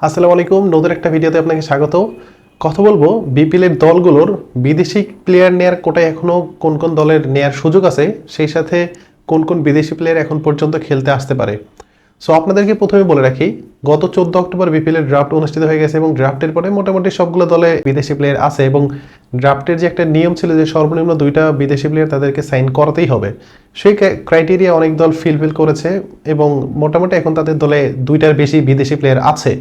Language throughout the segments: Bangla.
আসসালামু আলাইকুম। নতুন একটা ভিডিওতে আপনাকে স্বাগত। কথা বলবো বিপিএল এর দলগুলোর বিদেশি প্লেয়ার নেয়ার কোটায় এখনো কোন কোন দলের নেয়ার সুযোগ আছে, সেই সাথে কোন কোন বিদেশি প্লেয়ার এখন পর্যন্ত খেলতে আসতে পারে। সো আপনাদেরকে প্রথমে বলে রাখি, গত 14 অক্টোবর বিপিএল এর ড্রাফট অনুষ্ঠিত হয়ে গেছে এবং ড্রাফটের পরে মোটামুটি সবগুলো দলে বিদেশি প্লেয়ার আছে এবং ড্রাফটের যে একটা নিয়ম ছিল যে সর্বনিম্ন 2টা বিদেশি প্লেয়ার তাদেরকে সাইন করাতেই হবে, সেই ক্রাইটেরিয়া অনেক দল ফিল করেছে এবং মোটামুটি এখন তাদের দলে 2টার বেশি বিদেশি প্লেয়ার আছে।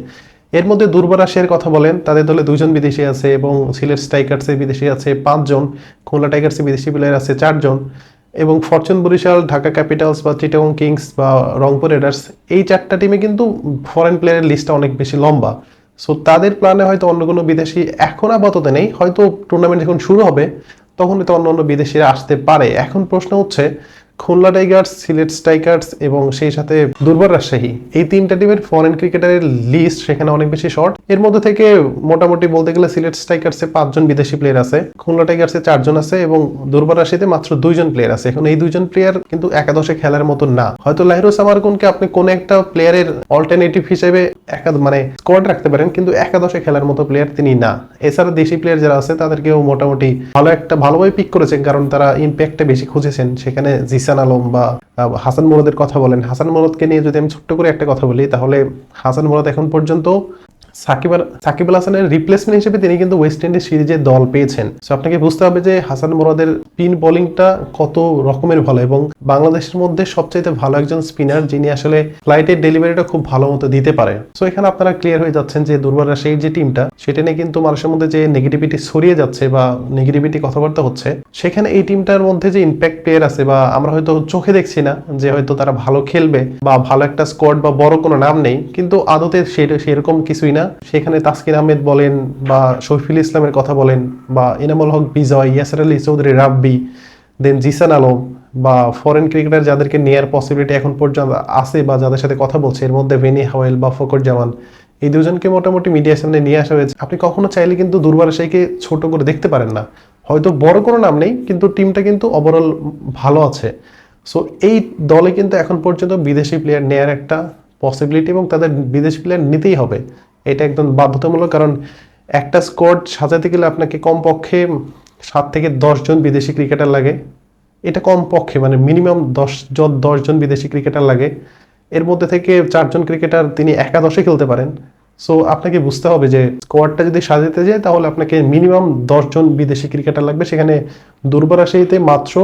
এর মধ্যে দুর্বার রাশিয়ার কথা বলেন, তাদের দলে 2জন বিদেশি আছে এবং সিলেট স্ট্রাইকার্সে বিদেশি আছে 5জন, খুলনা টাইগার্সে বিদেশি প্লেয়ার আছে 4জন এবং ফরচুন বরিশাল, ঢাকা ক্যাপিটালস বা চিটাগং কিংস বা রংপুর রাইডার্স, এই 4টা টিমে কিন্তু ফরেন প্লেয়ারের লিস্টটা অনেক বেশি লম্বা। সো তাদের প্ল্যানে হয়তো অন্য কোনো বিদেশি এখন আপাতত নেই, হয়তো টুর্নামেন্ট যখন শুরু হবে তখন হয়তো অন্য অন্য বিদেশিরা আসতে পারে। এখন প্রশ্ন হচ্ছে খুলনা টাইগার্স, সিলেট স্ট্রাইকার্স এবং সেই সাথে দুর্বার রাজশাহী, এই 3টা টিমের ফরেন ক্রিকেটারের লিস্ট সেখানে অনেক বেশি শর্ট। এর মধ্যে থেকে মোটামুটি বলতে গেলে সিলেট স্ট্রাইকার্সে 5জন বিদেশি প্লেয়ার আছে, খুলনা টাইগার্সে 4জন আছে এবং দুর্বার রাজশাহীতে মাত্র 2জন প্লেয়ার আছে। এখন এই 2জন প্লেয়ার কিন্তু একাদশে খেলার মতো না। হয়তো লাহিরুস সামারকুনকে আপনি কোন একটা প্লেয়ারের অল্টারনেটিভ হিসেবে স্কোয়াড রাখতে পারেন, কিন্তু একাদশে খেলার মতো প্লেয়ার তিনি না। এছাড়া দেশি প্লেয়ার যারা আছে তাদেরকেও মোটামুটি ভালোভাবে পিক করেছেন, কারণ তারা ইম্প্যাক্টটা বেশি খুঁজেছেন। সেখানে জিসান আলম বা হাসান মুরাদের কথা বলেন, হাসান মুরাদকে নিয়ে যদি আমি ছোট্ট করে একটা কথা বলি, তাহলে হাসান মুরাদ এখন পর্যন্ত সাকিব আল হাসানের রিপ্লেসমেন্ট হিসেবে তিনি কিন্তু ওয়েস্ট ইন্ডিজ সিরিজে দল পেয়েছেন। সো আপনাকে বুঝতে হবে যে হাসান মুরাদের স্পিন বোলিংটা কত রকমের ভালো এবং বাংলাদেশের মধ্যে সবচাইতে ভালো একজন স্পিনার, যিনি আসলে ফ্লাইটের ডেলিভারিটা খুব ভালো মতো দিতে পারে। সো এখানে আপনারা ক্লিয়ার হয়ে যাচ্ছেন যে দুর্বার রাজশাহীর যে টিমটা, সেটা নিয়ে কিন্তু মানুষের মধ্যে যে নেগেটিভিটি ছড়িয়ে যাচ্ছে বা নেগেটিভিটি কথাবার্তা হচ্ছে, সেখানে এই টিমটার মধ্যে যে ইম্প্যাক্ট প্লেয়ার আছে বা আমরা হয়তো চোখে দেখছি না যে হয়তো তারা ভালো খেলবে বা ভালো একটা স্কোয়াড বা বড় কোনো নাম নেই, কিন্তু আদতে সেরকম কিছুই না। সেখানে তাসকিন আহমেদ বলেন বা শফিউল ইসলামের কথা বলেন বা এনামুল হক বিজয়, ইয়াসির আলী চৌধুরী রাব্বি, দেন জিসান আলম বা ফরেন ক্রিকেটার যাদেরকে নেয়ার পসিবিলিটি এখন পর্যন্ত আছে বা যাদের সাথে কথা বলছে, এর মধ্যে ভেনি হাওয়েল বা ফকর জামান, এই দুজনকে মোটামুটি মিডিয়ার সামনে নিয়ে আসা হয়েছে। আপনি কখনো চাইলে কিন্তু দুর্বার রাজশাহীকে ছোট করে দেখতে পারেন না। হয়তো বড় কোনো নাম নেই, কিন্তু টিমটা কিন্তু ওভারঅল ভালো আছে। সো এই দলে কিন্তু এখন পর্যন্ত বিদেশি প্লেয়ার নেয়ার একটা পসিবিলিটি এবং তাদের বিদেশি প্লেয়ার নিতেই হবে, এটা একদম বাধ্যতামূলক। কারণ একটা স্কোয়াড সাজাতে গেলে আপনাকে কমপক্ষে 7 থেকে 10 জন বিদেশি ক্রিকেটার লাগে। এটা কমপক্ষে মানে মিনিমাম 10 জন বিদেশি ক্রিকেটার লাগে। এর মধ্যে থেকে 4জন ক্রিকেটার তিনি একাদশে খেলতে পারেন। সো আপনাকে বুঝতে হবে যে স্কোয়াডটা যদি সাজাতে যায় তাহলে আপনাকে মিনিমাম 10 জন বিদেশি ক্রিকেটার লাগবে। সেখানে দুর্বার রাজশাহীতে মাত্র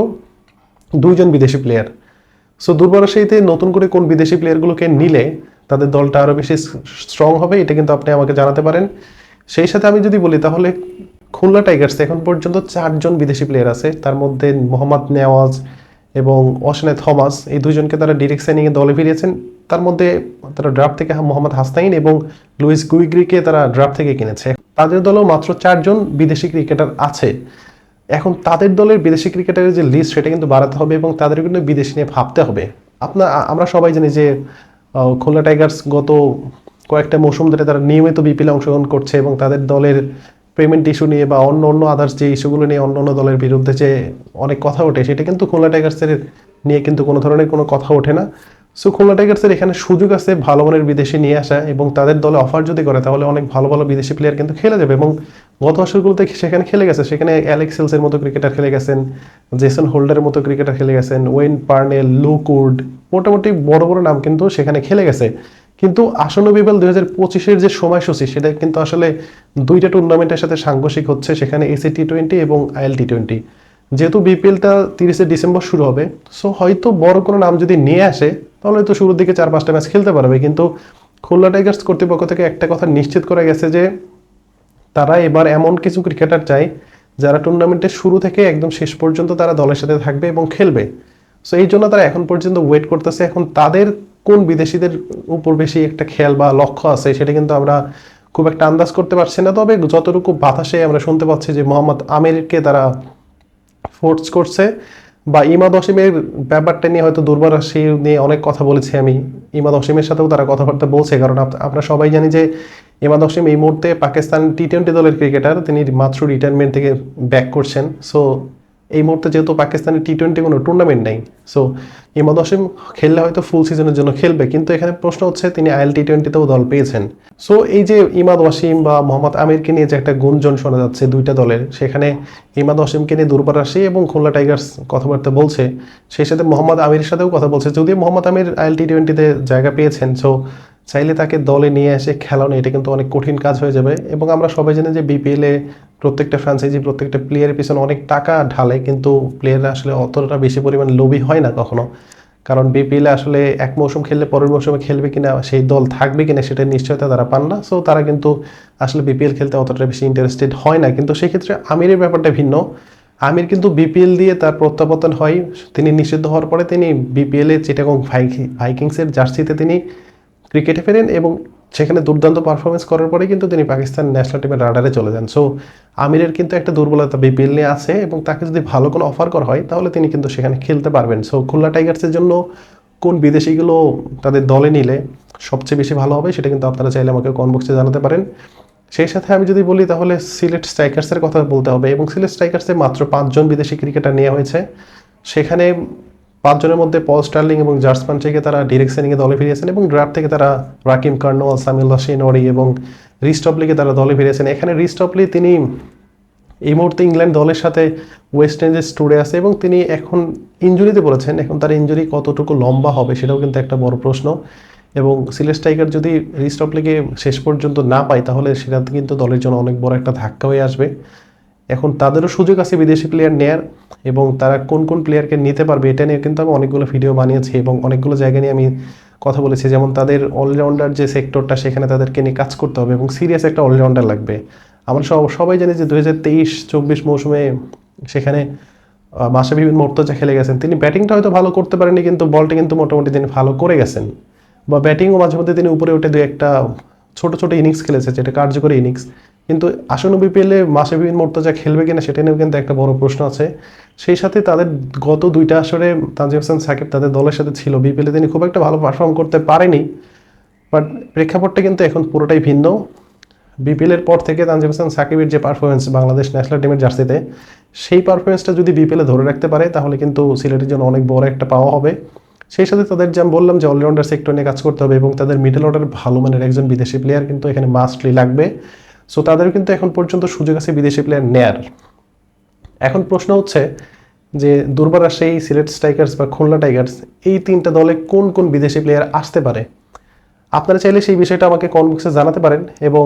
2জন বিদেশি প্লেয়ার। সো দুর্বার রাজশাহীতে নতুন করে কোন বিদেশি প্লেয়ারগুলোকে নিলে তাদের দলটা আরও বেশি স্ট্রং হবে, এটা কিন্তু আপনি আমাকে জানাতে পারেন। সেই সাথে আমি যদি বলি, তাহলে খুলনা টাইগার্স এখন পর্যন্ত 4জন বিদেশি প্লেয়ার আছে, তার মধ্যে মোহাম্মদ নেওয়াজ এবং অশনে থমাস, এই 2জনকে তারা ডিরেক্ট সাইনিংয়ে দলে ফিরিয়েছেন। তার মধ্যে তারা ড্রাফট থেকে মোহাম্মদ হাসনাইন এবং লুইস গুইগ্রিকে তারা ড্রাফট থেকে কিনেছে। তাদের দলেও মাত্র 4জন বিদেশি ক্রিকেটার আছে। এখন তাদের দলের বিদেশি ক্রিকেটারের যে লিস্ট, সেটা কিন্তু বাড়াতে হবে এবং তাদের কিন্তু বিদেশি নিয়ে ভাবতে হবে। আমরা সবাই জানি যে খুলনা টাইগার্স গত কয়েকটা মৌসুম ধরে তারা নিয়মিত বিপিএলে অংশগ্রহণ করছে এবং তাদের দলের পেমেন্ট ইস্যু নিয়ে বা অন্য আদার্স যে ইস্যুগুলো নিয়ে অন্য দলের বিরুদ্ধে যে অনেক কথা ওঠে, সেটা কিন্তু খুলনা টাইগার্সের নিয়ে কিন্তু কোনো ধরনের কোনো কথা ওঠে না। সো খুলনা টাইগার্সের এখানে সুযোগ আছে ভালো মানের বিদেশি নিয়ে আসা এবং তাদের দলে অফার যদি করে তাহলে অনেক ভালো ভালো বিদেশি প্লেয়ার কিন্তু খেলে যাবে এবং গত বছরগুলোতে সেখানে খেলে গেছে। সেখানে অ্যালেক্স হেলসের মতো ক্রিকেটার খেলে গেছেন, জেসন হোল্ডারের মতো ক্রিকেটার খেলে গেছেন, ওয়েন পার্নেল, লুক উড, মোটামুটি বড় বড় নাম কিন্তু সেখানে খেলে গেছে। কিন্তু আসন্ন বিপিএল 2025-এর যে সময়সূচি, সেটা কিন্তু আসলে 2টা টুর্নামেন্টের সাথে সাংঘর্ষিক হচ্ছে। সেখানে এসি টি20 এবং আইএল টি20। যেহেতু বিপিএলটা 30শে ডিসেম্বর শুরু হবে, সো হয়তো বড় কোনো নাম যদি নিয়ে আসে তাহলে হয়তো শুরুর দিকে 4-5টা ম্যাচ খেলতে পারবে। কিন্তু খুলনা টাইগার্স কর্তৃপক্ষ থেকে একটা কথা নিশ্চিত করা গেছে যে তারা এবার এমন কিছু ক্রিকেটার চায় যারা টুর্নামেন্টের শুরু থেকে একদম শেষ পর্যন্ত তারা দলের সাথে থাকবে এবং খেলবে। সো এই জন্য তারা এখন পর্যন্ত ওয়েট করতেছে। এখন তাদের কোন বিদেশিদের উপর বেশি একটা খেয়াল বা লক্ষ্য আছে, সেটা কিন্তু আমরা খুব একটা আন্দাজ করতে পারছি না। তবে যতটুকু বাতাসে আমরা শুনতে পাচ্ছি যে মোহাম্মদ আমিরকে তারা ফোর্স করছে বা ইমাদ অসীমের ব্যাপারটা নিয়ে হয়তো দুর্বার রাজশাহী নিয়ে অনেক কথা বলেছি আমি। ইমাদ অসীমের সাথেও তারা কথাবার্তা বলছে, কারণ আমরা সবাই জানি যে ইমাদ অসীম এই মুহূর্তে পাকিস্তান টি20 দলের ক্রিকেটার, তিনি মাত্র রিটায়ারমেন্ট থেকে ব্যাক করছেন। সো এই মুহূর্তে যেহেতু পাকিস্তানের টি-20 কোনো টুর্নামেন্ট নেই, সো ইমাদ ওয়াসিম খেললে হয়তো ফুল সিজনের জন্য খেলবে, কিন্তু এখানে প্রশ্ন হচ্ছে তিনি আইএল টি-20তেও দল পেয়েছেন। সো এই যে ইমাদ ওয়াসিম বা মোহাম্মদ আমিরকে নিয়ে যে একটা গুঞ্জন শোনা যাচ্ছে দুইটা দলের, সেখানে ইমাদ ওয়াসিমকে নিয়ে দুর্বার রাশি এবং খুলনা টাইগার্স কথাবার্তা বলছে, সেই সাথে মোহাম্মদ আমিরের সাথেও কথা বলছে। যদিও মোহাম্মদ আমির আইএল টি-20তে জায়গা পেয়েছেন, সো চাইলে তাকে দলে নিয়ে এসে খেলানো এটা কিন্তু অনেক কঠিন কাজ হয়ে যাবে। এবং আমরা সবাই জানি যে বিপিএলে প্রত্যেকটা ফ্র্যাঞ্চাইজি প্রত্যেকটা প্লেয়ারের পিছনে অনেক টাকা ঢালে, কিন্তু প্লেয়াররা আসলে অতটা বেশি পরিমাণ লোভী হয় না কখনো। কারণ বিপিএলে আসলে এক মৌসুম খেললে পরের মৌসুমে খেলবে কিনা, সেই দল থাকবে কিনা সেটার নিশ্চয়তা তারা পান না। সো তারা কিন্তু আসলে বিপিএল খেলতে অতটা বেশি ইন্টারেস্টেড হয় না। কিন্তু সেক্ষেত্রে আমিরের ব্যাপারটা ভিন্ন। আমির কিন্তু বিপিএল দিয়ে তার প্রত্যাবর্তন হয়, তিনি নিষিদ্ধ হওয়ার পরে তিনি বিপিএলে চিটাগং ভাইকিংসের জার্সিতে তিনি ক্রিকেটে ফেরেন এবং সেখানে দুর্দান্ত পারফরমেন্স করার পরে কিন্তু তিনি পাকিস্তান ন্যাশনাল টিমের রাডারে চলে যান। সো আমিরের কিন্তু একটা দুর্বলতা বিপিএল নিয়ে আছে এবং তাকে যদি ভালো কোনো অফার করা হয় তাহলে তিনি কিন্তু সেখানে খেলতে পারবেন। সো খুলনা টাইগার্সের জন্য কোন বিদেশিগুলো তাদের দলে নিলে সবচেয়ে বেশি ভালো হবে সেটা কিন্তু আপনারা চাইলে আমাকে কমেন্ট বক্সে জানাতে পারেন। সেই সাথে আমি যদি বলি তাহলে সিলেট স্ট্রাইকার্সের কথা বলতে হবে, এবং সিলেট স্ট্রাইকার্সে মাত্র 5 জন বিদেশি ক্রিকেটার নেওয়া হয়েছে। সেখানে 5 জনের মধ্যে পল স্টার্লিং এবং জার্সমান থেকে তারা ডিরেকশনিংয়ে দলে ফিরিয়েছেন এবং ড্রাফট থেকে তারা রাকিম কার্নওয়াল, সামিউল্লাহ শেনওয়ারি এবং রিস্টপলিকে তারা দলে ফিরিয়েছেন। এখানে রিস্টপলি তিনি এই মুহূর্তে ইংল্যান্ড দলের সাথে ওয়েস্ট ইন্ডিজ ট্যুরে আছে এবং তিনি এখন ইনজুরিতে পড়েছেন। এখন তার ইনজুরি কতটুকু লম্বা হবে সেটাও কিন্তু একটা বড় প্রশ্ন। এবং সিলেট স্ট্রাইকার যদি রিস্টপলিকে শেষ পর্যন্ত না পায় তাহলে সেটা কিন্তু দলের জন্য অনেক বড় একটা ধাক্কা হয়ে আসবে। এখন তাদেরও সুযোগ আছে বিদেশি প্লেয়ার নেয়ার, এবং তারা কোন কোন প্লেয়ারকে নিতে পারবে এটা নিয়ে কিন্তু আমি অনেকগুলো ভিডিও বানিয়েছি এবং অনেকগুলো জায়গা নিয়ে আমি কথা বলেছি। যেমন তাদের অলরাউন্ডার যে সেক্টরটা সেখানে তাদেরকে নিয়ে কাজ করতে হবে এবং সিরিয়াস একটা অলরাউন্ডার লাগবে। আমরা সবাই জানি যে 2023-24 মৌসুমে সেখানে মাশরাফি বিন মুর্তজা খেলে গেছেন। তিনি ব্যাটিংটা হয়তো ভালো করতে পারেননি, কিন্তু বলটা কিন্তু মোটামুটি তিনি ভালো করে গেছেন, বা ব্যাটিংও মাঝে মধ্যে তিনি উপরে উঠে 2-1টা ছোট ছোট ইনিংস খেলেছে যেটা কার্যকরী ইনিংস। কিন্তু আসন্ন বিপিএলে মাশরাফি বিন মুর্তজা খেলবে কিনা সেটা নিয়েও কিন্তু একটা বড় প্রশ্ন আছে। সেই সাথে তাদের গত 2টা আসরে তানজিম হাসান সাকিব তাদের দলের সাথে ছিল, বিপিএলে তিনি খুব একটা ভালো পারফর্ম করতে পারেনি, বাট প্রেক্ষাপটটা কিন্তু এখন পুরোটাই ভিন্ন। বিপিএলের পর থেকে তানজিম হাসান সাকিবের যে পারফরমেন্স বাংলাদেশ ন্যাশনাল টিমের জার্সিতে, সেই পারফরমেন্সটা যদি বিপিএলে ধরে রাখতে পারে তাহলে কিন্তু সিলেটের জন্য অনেক বড় একটা পাওয়া হবে। সেই সাথে তাদের যে আমি বললাম যে অলরাউন্ডার সেক্টর নিয়ে কাজ করতে হবে এবং তাদের মিডল অর্ডার ভালো মানের একজন বিদেশি প্লেয়ার কিন্তু এখানে মাস্টলি লাগবে। সো তাদের কিন্তু এখন পর্যন্ত সুযোগ আছে বিদেশি প্লেয়ার নেয়ার। এখন প্রশ্ন হচ্ছে যে দুর্বার রাজশাহী, সিলেট স্ট্রাইকার্স বা খুলনা টাইগার্স এই 3টা দলে কোন কোন বিদেশি প্লেয়ার আসতে পারে। আপনারা চাইলে সেই বিষয়টা আমাকে কমেন্ট বক্সে জানাতে পারেন। এবং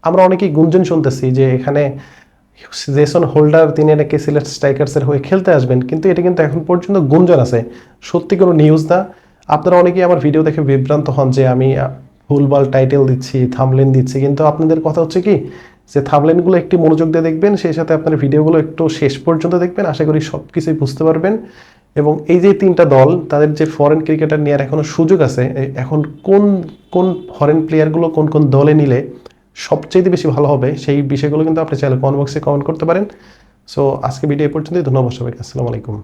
আমরা অনেকেই গুঞ্জন শুনতেছি যে এখানে জেসন হোল্ডার তিনি নাকি সিলেট স্ট্রাইকার্সের হয়ে খেলতে আসবেন, কিন্তু এটা কিন্তু এখন পর্যন্ত গুঞ্জন আছে, সত্যি কোনো নিউজ না। আপনারা অনেকেই আমার ভিডিও দেখে বিভ্রান্ত হন যে আমি ভুলভাল টাইটেল দিচ্ছি, থাম্বনেল দিচ্ছি, কিন্তু আপনাদের কথা হচ্ছে কি যে থাম্বনেলগুলো একটু মনোযোগ দিয়ে দেখবেন, সেই সাথে আপনার ভিডিওগুলো একটু শেষ পর্যন্ত দেখবেন, আশা করি সব কিছুই বুঝতে পারবেন। এবং এই যে 3টা দল তাদের যে ফরেন ক্রিকেটার নেওয়ার এখনও সুযোগ আছে, এখন কোন কোন ফরেন প্লেয়ারগুলো কোন কোন দলে নিলে সবচেয়ে বেশি ভালো হবে সেই বিষয়গুলো কিন্তু আপনি চাইলে কমেন্ট বক্সে কমেন্ট করতে পারেন। সো আজকে ভিডিও এই পর্যন্তই, ধন্যবাদ সবাইকে, আসসালামু আলাইকুম।